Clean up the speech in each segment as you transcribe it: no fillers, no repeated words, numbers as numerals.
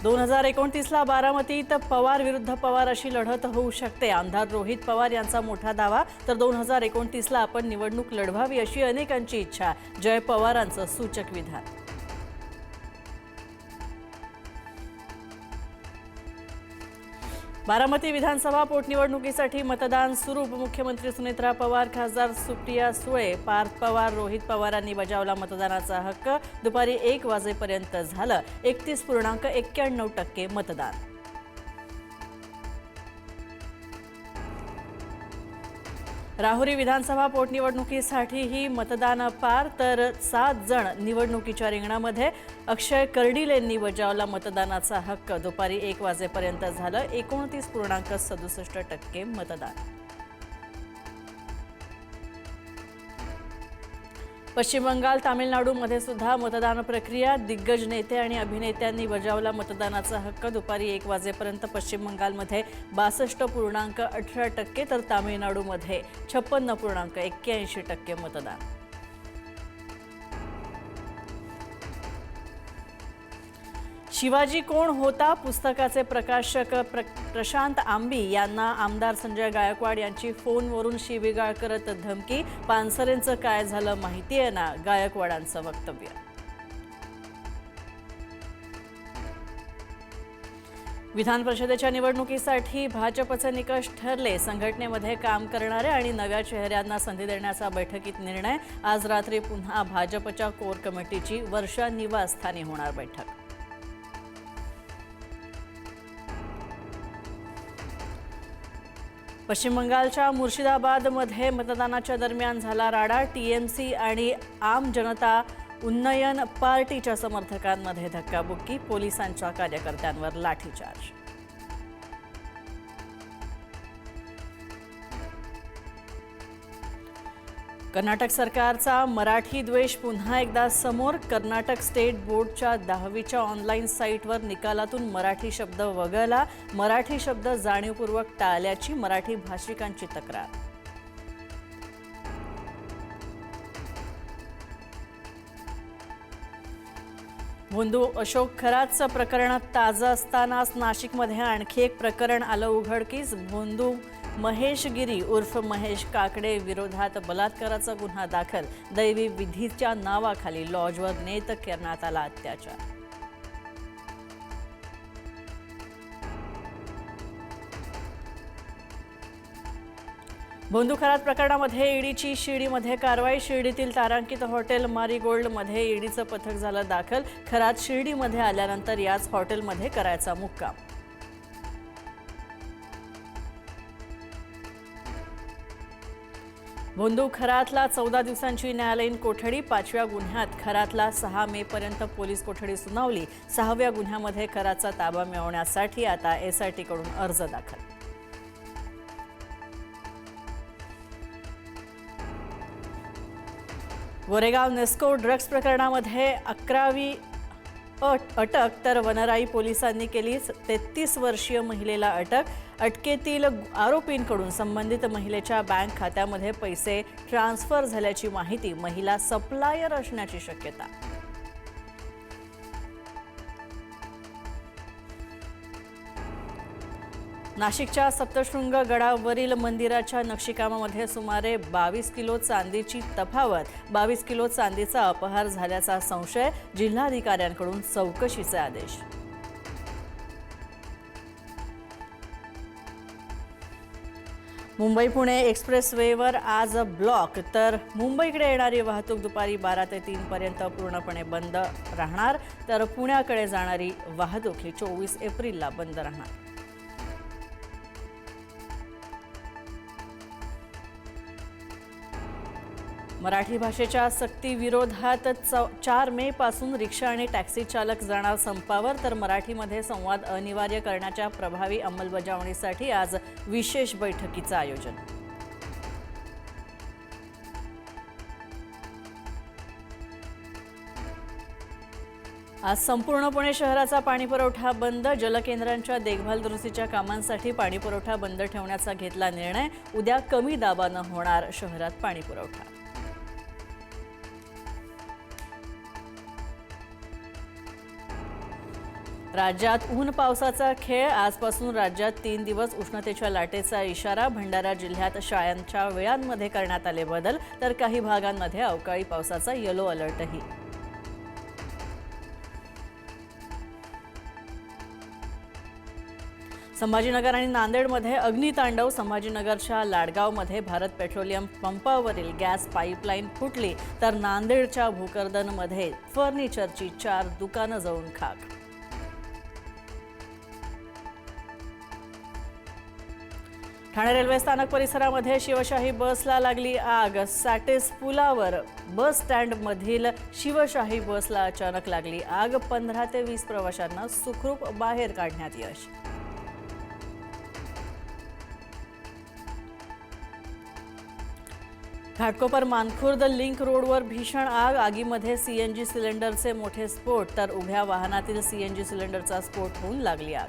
2029ला बारामतीत पवार विरुद्ध पवार अशी लढत होऊ शकते. आमदार रोहित पवार यांचा मोठा दावा. तर 2029ला आपण निवडणूक लढवावी अशी अनेकांची इच्छा. जय पवारांचं सूचक विधान. बारामती विधानसभा पोटनिवडणुकीसाठी मतदान सुरू. उपमुख्यमंत्री सुनेत्रा पवार, खासदार सुप्रिया सुळे, पार्थ पवार, रोहित पवारांनी बजावला मतदानाचा हक्क. दुपारी 1 वाजेपर्यंत झालं 31.91% मतदान. राहुरी विधानसभा पोटनिवडणुकीसाठीही मतदान पार. तर 7 जण निवडणुकीच्या रिंगणामध्ये. अक्षय कर्डिलेंनी बजावला मतदानाचा हक्क. दुपारी 1 वाजेपर्यंत झालं 29.67% मतदान. पश्चिम बंगाल, तामिळनाडूमध्ये सुद्धा मतदान प्रक्रिया. दिग्गज नेते आणि अभिनेत्यांनी बजावला मतदानाचा हक्क. दुपारी 1 वाजेपर्यंत पश्चिम बंगालमध्ये 62.18% तर तामिळनाडूमध्ये 56.81% मतदान. शिवाजी कोण होता पुस्तकाचे प्रकाशक प्रशांत आंबी यांना आमदार संजय गायकवाड यांची फोनवरून शिवीगाळ करत धमकी. पानसरेंचं काय झालं माहितीये ना, गायकवाडांचं वक्तव्य. विधान परिषदेच्या निवडणुकीसाठी भाजपचे निकष ठरले. संघटनेमध्ये काम करणारे आणि नव्या चेहऱ्यांना संधी देण्याचा बैठकीत निर्णय. आज रात्री पुन्हा भाजपच्या कोर कमिटीची वर्षा निवासस्थानी होणार बैठक. पश्चिम बंगालच्या मुर्शिदाबादमध्ये मतदानाच्या दरम्यान झाला राडा. टीएमसी आणि आम जनता उन्नयन पार्टीच्या समर्थकांमध्ये धक्काबुक्की. पोलिसांच्या कार्यकर्त्यांवर लाठीचार्ज. कर्नाटक सरकारचा मराठी द्वेष पुन्हा एकदा समोर. कर्नाटक स्टेट बोर्डच्या 10वीच्या ऑनलाईन साईटवर निकालातून मराठी शब्द वगळला. मराठी शब्द जाणीवपूर्वक टाळल्याची मराठी भाषिकांची तक्रार. भोंदू अशोक खरात प्रकरणात ताजं असतानाच नाशिकमध्ये आणखी एक प्रकरण आलं उघडकीस. भोंदू महेश गिरी उर्फ महेश काकडे विरोधात बलात्काराचा गुन्हा दाखल. दैवी विधीच्या नावाखाली लॉजवर नेत करण्यात आला अत्याचार. भोंदू खरात प्रकरणामध्ये ईडीची शिर्डीमध्ये कारवाई. शिर्डीतील तारांकित हॉटेल मारीगोल्डमध्ये ईडीचं पथक झालं दाखल. खरात शिर्डीमध्ये आल्यानंतर याच हॉटेलमध्ये करायचा मुक्काम. भोंदू खरातला 14 दिवसांची न्यायालयीन कोठडी. 5व्या गुन्ह्यात खरातला 6 मेपर्यंत पोलीस कोठडी सुनावली. 6व्या गुन्ह्यामध्ये खरातचा ताबा मिळवण्यासाठी आता एसआयटीकडून अर्ज दाखल. गोरेगाव नेस्को ड्रग्ज प्रकरणामध्ये 11वी अटक. तर वनराई पोलिसांनी केली. 33 वर्षीय महिलेला अटक. अटकेतील आरोपींकडून संबंधित महिलेच्या बँक खात्यामध्ये पैसे ट्रान्सफर झाल्याची माहिती. महिला सप्लायर असण्याची शक्यता. नाशिकच्या सप्तशृंग गडावरील मंदिराच्या नक्षीकामामध्ये सुमारे 22 किलो चांदीची तफावत. 22 किलो चांदीचा अपहार झाल्याचा संशय. जिल्हाधिकाऱ्यांकडून चौकशीचे आदेश. मुंबई पुणे एक्सप्रेसवेवर आज ब्लॉक. तर मुंबईकडे येणारी वाहतूक दुपारी 12 ते 3 पर्यंत पूर्णपणे बंद राहणार. तर पुण्याकडे जाणारी वाहतूक ही 24 एप्रिलला बंद राहणार. मराठी भाषेच्या सक्तीविरोधात 4 मे पासून रिक्षा आणि टॅक्सी चालक जाणार संपावर. तर मराठीमध्ये संवाद अनिवार्य करण्याच्या प्रभावी अंमलबजावणीसाठी आज विशेष बैठकीचं आयोजन. आज संपूर्ण पुणे शहराचा पाणीपुरवठा बंद. जलकेंद्रांच्या देखभाल दुरुस्तीच्या कामांसाठी पाणीपुरवठा बंद ठेवण्याचा घेतला निर्णय. उद्या कमी दाबानं होणार शहरात पाणीपुरवठा. राज्यात ऊन पावसाचा खेळ. आजपासून राज्यात 3 दिवस उष्णतेच्या लाटेचा इशारा. भंडारा जिल्ह्यात शाळांच्या वेळांमध्ये करण्यात आले बदल, तर काही भागांमध्ये अवकाळी पावसाचा येलो अलर्टही. संभाजीनगर आणि नांदेडमध्ये अग्नितांडव. संभाजीनगरच्या लाडगावमध्ये भारत पेट्रोलियम पंपावरील गॅस पाईपलाईन फुटली, तर नांदेडच्या भोकरदनमध्ये फर्निचरची 4 दुकानं जळून खाक. ठाणे रेल्वे स्थानक परिसरामध्ये शिवशाही बसला लागली आग. सॅटिस पुलावर बस स्टँडमधील शिवशाही बसला अचानक लागली आग. 15 ते 20 प्रवाशांना सुखरूप बाहेर काढण्यात यश. घाटकोपर मानखुर्द लिंक रोडवर भीषण आग. आगीमध्ये सीएनजी सिलेंडरचे मोठे स्फोट, तर उभ्या वाहनातील सीएनजी सिलेंडरचा स्फोट होऊन लागली आग.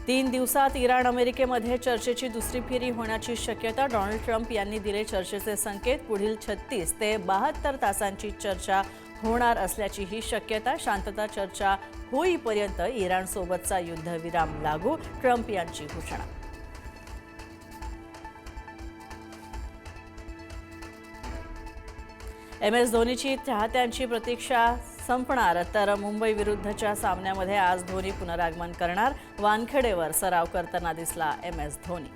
तीन दिवसात इराण अमेरिकेमध्ये चर्चेची दुसरी फेरी होण्याची शक्यता. डोनाल्ड ट्रम्प यांनी दिले चर्चेचे संकेत. पुढील 36 ते 72 तासांची चर्चा होणार असल्याची ही शक्यता. शांतता चर्चा होईपर्यंत इराणसोबतचा युद्धविराम लागू, ट्रम्प यांची घोषणा. MS धोनीची चाहत्यांची प्रतीक्षा संपणार, तर मुंबई विरुद्धच्या सामन्यामध्ये आज धोनी पुनरागमन करणार. वानखेडेवर सराव करताना दिसला MS धोनी.